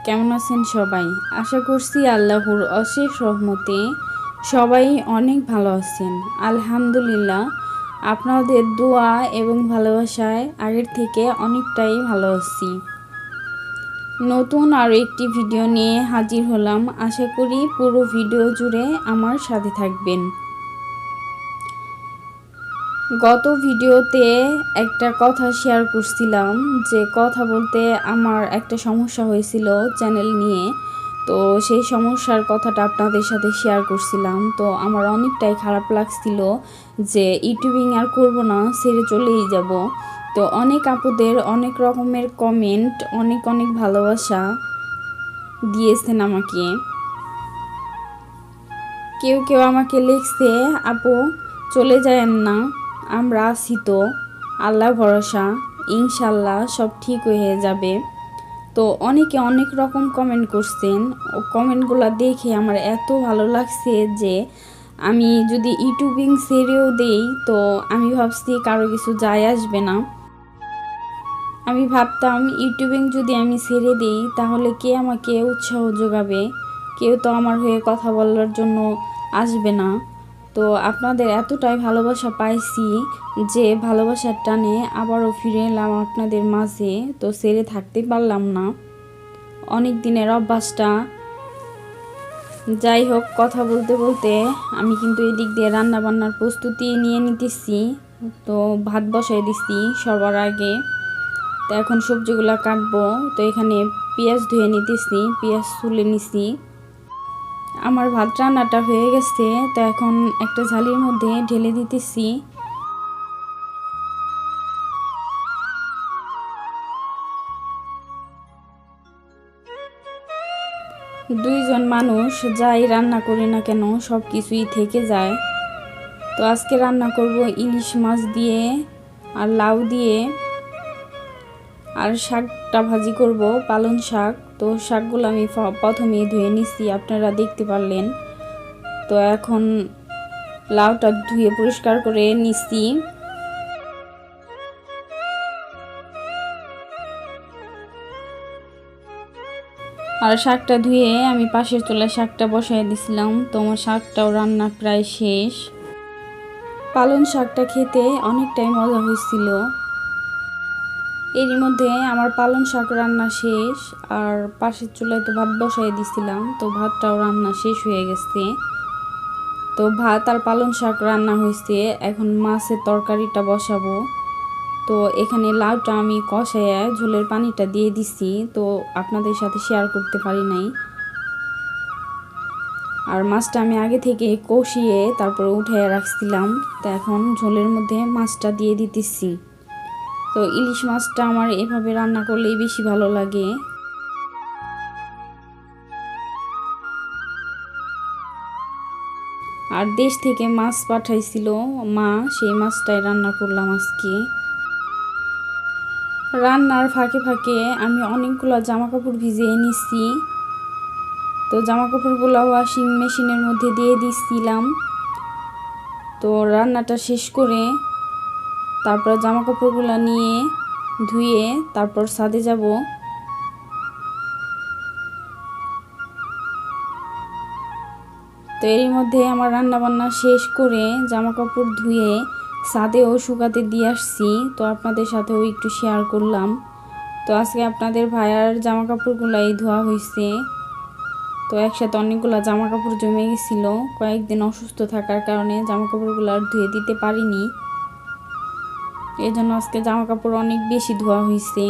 কেমন আছেন সবাই? আশা করছি আল্লাহর অশেষ রহমতে সবাই অনেক ভালো আছেন। আলহামদুলিল্লাহ, আপনাদের দোয়া এবং ভালোবাসায় আগের থেকে অনেকটাই ভালো আছি। নতুন আরও একটি ভিডিও নিয়ে হাজির হলাম। আশা করি পুরো ভিডিও জুড়ে আমার সাথে থাকবেন। গত ভিডিওতে একটা কথা শেয়ার করছিলাম যে কথা বলতে আমার একটা সমস্যা হয়েছিল চ্যানেল নিয়ে। তো সেই সমস্যার কথাটা আপনাদের সাথে শেয়ার করছিলাম। তো আমার অনেকটাই খারাপ লাগছিল যে ইউটিউবিং আর করব না, ছেড়ে চলেই যাব। তো অনেক আপুদের অনেক রকমের কমেন্ট, অনেক অনেক ভালোবাসা দিয়েছেন আমাকে। কেউ কেউ আমাকে লিখছে, আপু চলে যায়েন না, আমরা আছি তো, আল্লাহ ভরসা, ইনশাল্লাহ সব ঠিক হয়ে যাবে। তো অনেকে অনেক রকম কমেন্ট করছেন। ও কমেন্টগুলো দেখে আমার এত ভালো লাগছে যে আমি যদি ইউটিউবিং ছেড়েও দেই তো আমি ভাবছি কারো কিছু যায় আসবে না। আমি ভাবতাম ইউটিউবিং যদি আমি ছেড়ে দিই তাহলে কে আমাকে উৎসাহ যোগাবে, কেউ তো আমার হয়ে কথা বলার জন্য আসবে না। তো আপনাদের এতটাই ভালোবাসা পাইছি যে ভালোবাসার টানে আবারও ফিরে এলাম আপনাদের মাঝে। তো ছেড়ে থাকতে পারলাম না, অনেক দিনের অভ্যাসটা। যাই হোক, কথা বলতে বলতে আমি কিন্তু এদিক দিয়ে রান্না বান্নার প্রস্তুতি নিয়ে নিতেছি। তো ভাত বসাই দিচ্ছি সবার আগে। তো এখন সবজিগুলো কাটবো। তো এখানে পেঁয়াজ ধুয়ে নিতেছি, পেঁয়াজ তুলে নিছি। আমার ভাত রান্নাটা হয়ে গেছে। তো এখন একটা ঝালির মধ্যে ঢেলে দিতেছি। দুইজন মানুষ যাই রান্না করি না কেন সব কিছুই থেকে যায়। তো আজকে রান্না করব ইলিশ মাছ দিয়ে আর লাউ দিয়ে, আর শাকটা ভাজি করব পালং শাক। তো শাকগুলো আমি প্রথমেই ধুয়ে নিচ্ছি, আপনারা দেখতে পারলেন। তো এখন লাউটা ধুয়ে পরিষ্কার করে নিচ্ছি। আর শাকটা ধুয়ে আমি পাশের চুলায় শাকটা বসাই দিছিলাম। তো আমার শাকটাও রান্না প্রায় শেষ। পালং শাকটা খেতে অনেকটাই মজা হয়েছিল। এরই মধ্যে আমার পালং শাক রান্না শেষ, আর পাশের চুলায় তো ভাত বসাই দিছিলাম। তো ভাতটাও রান্না শেষ হয়ে গেছে। তো ভাত আর পালং শাক রান্না হয়েছে, এখন মাছের তরকারিটা বসাবো। তো এখানে লাউটা আমি কষাইয়া ঝোলের পানিটা দিয়ে দিছি, তো আপনাদের সাথে শেয়ার করতে পারি নাই। আর মাছটা আমি আগে থেকে কষিয়ে তারপরে উঠাইয়া রাখছিলাম। তো এখন ঝোলের মধ্যে মাছটা দিয়ে দিতেছি। তো ইলিশ মাছটা আমার এভাবে রান্না করলেই বেশি ভালো লাগে। আর দেশ থেকে মাছ পাঠাইছিল মা, সেই মাছটাই রান্না করলাম আজকে। রান্নার ফাঁকে ফাঁকে আমি অনেকগুলো জামা কাপড় ভিজিয়ে নিচ্ছি। তো জামা কাপড়গুলো ওয়াশিং মেশিনের মধ্যে দিয়ে দিচ্ছিলাম। তো রান্নাটা শেষ করে তারপর জামা কাপড়গুলো নিয়ে ধুয়ে তারপর ছাদে যাব। তো এরই মধ্যে আমার রান্না বান্না শেষ করে জামা কাপড় ধুয়ে ছাদেও শুকাতে দিয়ে আসছি। তো আপনাদের সাথেও একটু শেয়ার করলাম। তো আজকে আপনাদের ভাইয়ার জামা কাপড়গুলাই ধোয়া হয়েছে। তো একসাথে অনেকগুলো জামা কাপড় জমে গেছিল, কয়েকদিন অসুস্থ থাকার কারণে জামা কাপড়গুলো আর ধুয়ে দিতে পারিনি। এই জন্য আজকে জামা কাপড় অনেক বেশি ধোয়া হয়েছে।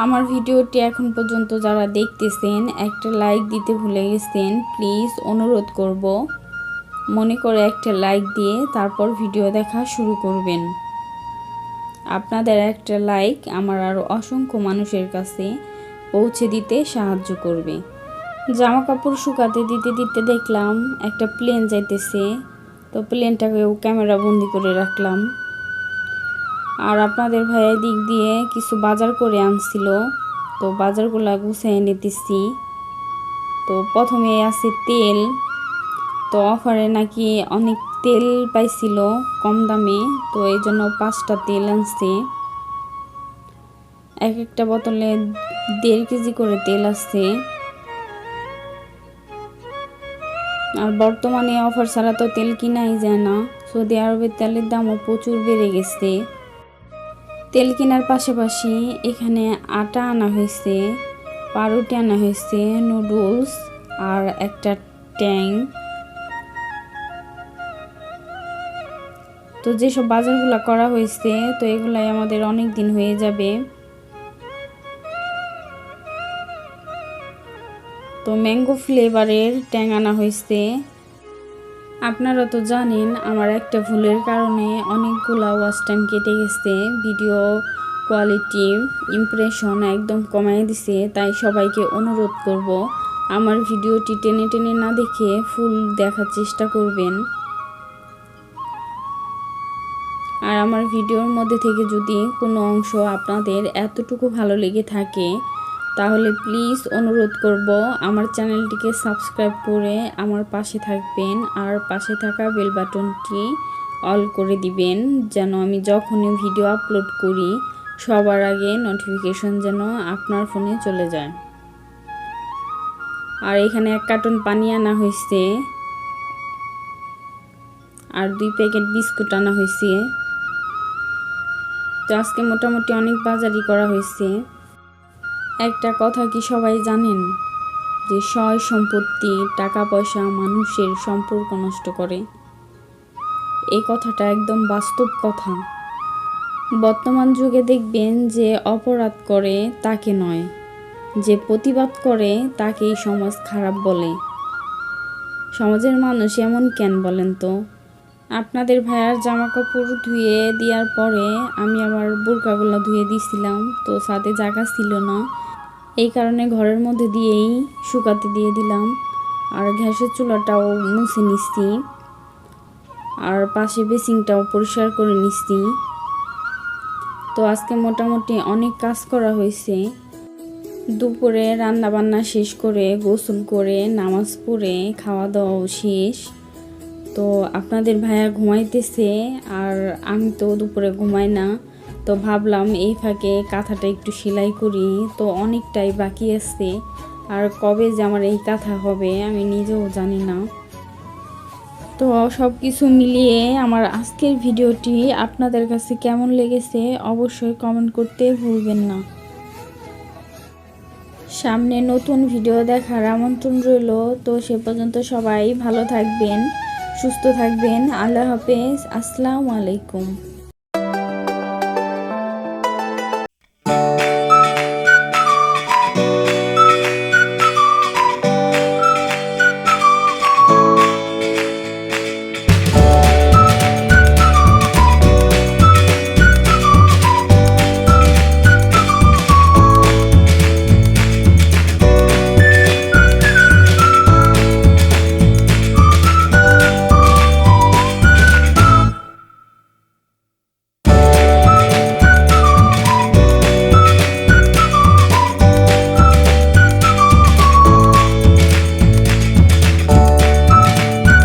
আমার ভিডিওটি এখন পর্যন্ত যারা দেখতেছেন একটা লাইক দিতে ভুলে গেছেন, প্লিজ অনুরোধ করব মনে করে একটা লাইক দিয়ে তারপর ভিডিও দেখা শুরু করবেন। আপনাদের একটা লাইক আমার আরও অসংখ্য মানুষের কাছে পৌঁছে দিতে সাহায্য করবে। জামা কাপড় শুকাতে দিতে দিতে দেখলাম একটা প্লেন যাইতেছে। তো প্লেনটাকেও ক্যামেরা বন্দি করে রাখলাম। আর আপনাদের ভাইয়া দিক দিয়ে কিছু বাজার করে আনছিল, তো বাজারগুলো গুছিয়ে নিতেছি। তো প্রথমে আছে তেল। তো অফারে নাকি অনেক তেল পাইছিল কম দামে, তো এই জন্য 5টা তেল আনছে। এক একটা বোতলে 1.5 কেজি করে তেল আসছে। আর বর্তমানে অফার ছাড়া তো তেল কিনাই যায় না। সৌদি আরবের তেলের দামও প্রচুর বেড়ে গেছে। তেল কেনার পাশাপাশি এখানে আটা আনা হয়েছে, পাউরুটি আনা হয়েছে, নুডলস আর একটা ট্যাং। তো যেসব বাজারগুলো করা হয়েছে তো এগুলাই আমাদের অনেক দিন হয়ে যাবে। তো ম্যাঙ্গো ফ্লেভারের ট্যাং আনা হয়েছে। আপনারা তো জানেন আমার একটা ভুলের কারণে অনেকগুলা ওয়াচ টাইম কেটে গেছে, ভিডিও কোয়ালিটি ইমপ্রেশন একদম কমায় দিছে। তাই সবাইকে অনুরোধ করব আমার ভিডিওটি টেনে টেনে না দেখে ফুল দেখার চেষ্টা করবেন। আর আমার ভিডিওর মধ্যে থেকে যদি কোনো অংশ আপনাদের এতটুকু ভালো লেগে থাকে তাহলে প্লিজ অনুরোধ করব আমার চ্যানেলটিকে সাবস্ক্রাইব করে আমার পাশে থাকবেন আর পাশে থাকা বেল বাটনটি অল করে দিবেন, যেন আমি যখনই ভিডিও আপলোড করি সবার আগে নোটিফিকেশন যেন আপনার ফোনে চলে যায়। আর এখানে 1 কার্টন পানি আনা হয়েছে আর 2 প্যাকেট বিস্কুট আনা হয়েছে। তো আজকে মোটামুটি অনেক বাজারই করা হয়েছে। একটা কথা কি সবাই জানেন যে সয় সম্পত্তি টাকা পয়সা মানুষের সম্পর্ক নষ্ট করে? এই কথাটা একদম বাস্তব কথা। বর্তমান যুগে দেখবেন যে অপরাধ করে তাকে নয়, যে প্রতিবাদ করে তাকেই সমাজ খারাপ বলে। সমাজের মানুষ এমন কেন বলেন তো? আপনাদের ভাইয়ার জামা কাপড় ধুয়ে দেওয়ার পরে আমি আমার বোরকাগুলো ধুয়ে দিয়েছিলাম, তো সাথে জায়গা ছিল না, এই কারণে ঘরের মধ্যে দিয়েই শুকাতে দিয়ে দিলাম। আর গ্যাসের চুলাটাও মুছে নিচ্ছি আর পাশে বেসিংটাও পরিষ্কার করে নিচ্ছি। তো আজকে মোটামুটি অনেক কাজ করা হয়েছে। দুপুরে রান্না বান্না শেষ করে গোসল করে নামাজ পড়ে খাওয়া দাওয়াও শেষ। তো আপনাদের ভাইয়া ঘুমাইতেছে আর আমি তো দুপুরে ঘুমাই না, তো ভাবলাম এই ফাঁকে কাঁথাটা একটু সেলাই করি। তো অনেকটাই বাকি আছে আর কবে যে আমার এই কাঁথা হবে আমি নিজেও জানি না। তো সব কিছু মিলিয়ে আমার আজকের ভিডিওটি আপনাদের কাছে কেমন লেগেছে অবশ্যই কমেন্ট করতে ভুলবেন না। সামনে নতুন ভিডিও দেখার আমন্ত্রণ রইল। তো সে পর্যন্ত সবাই ভালো থাকবেন, সুস্থ থাকবেন। আল্লাহ হাফেজ, আসসালামু আলাইকুম।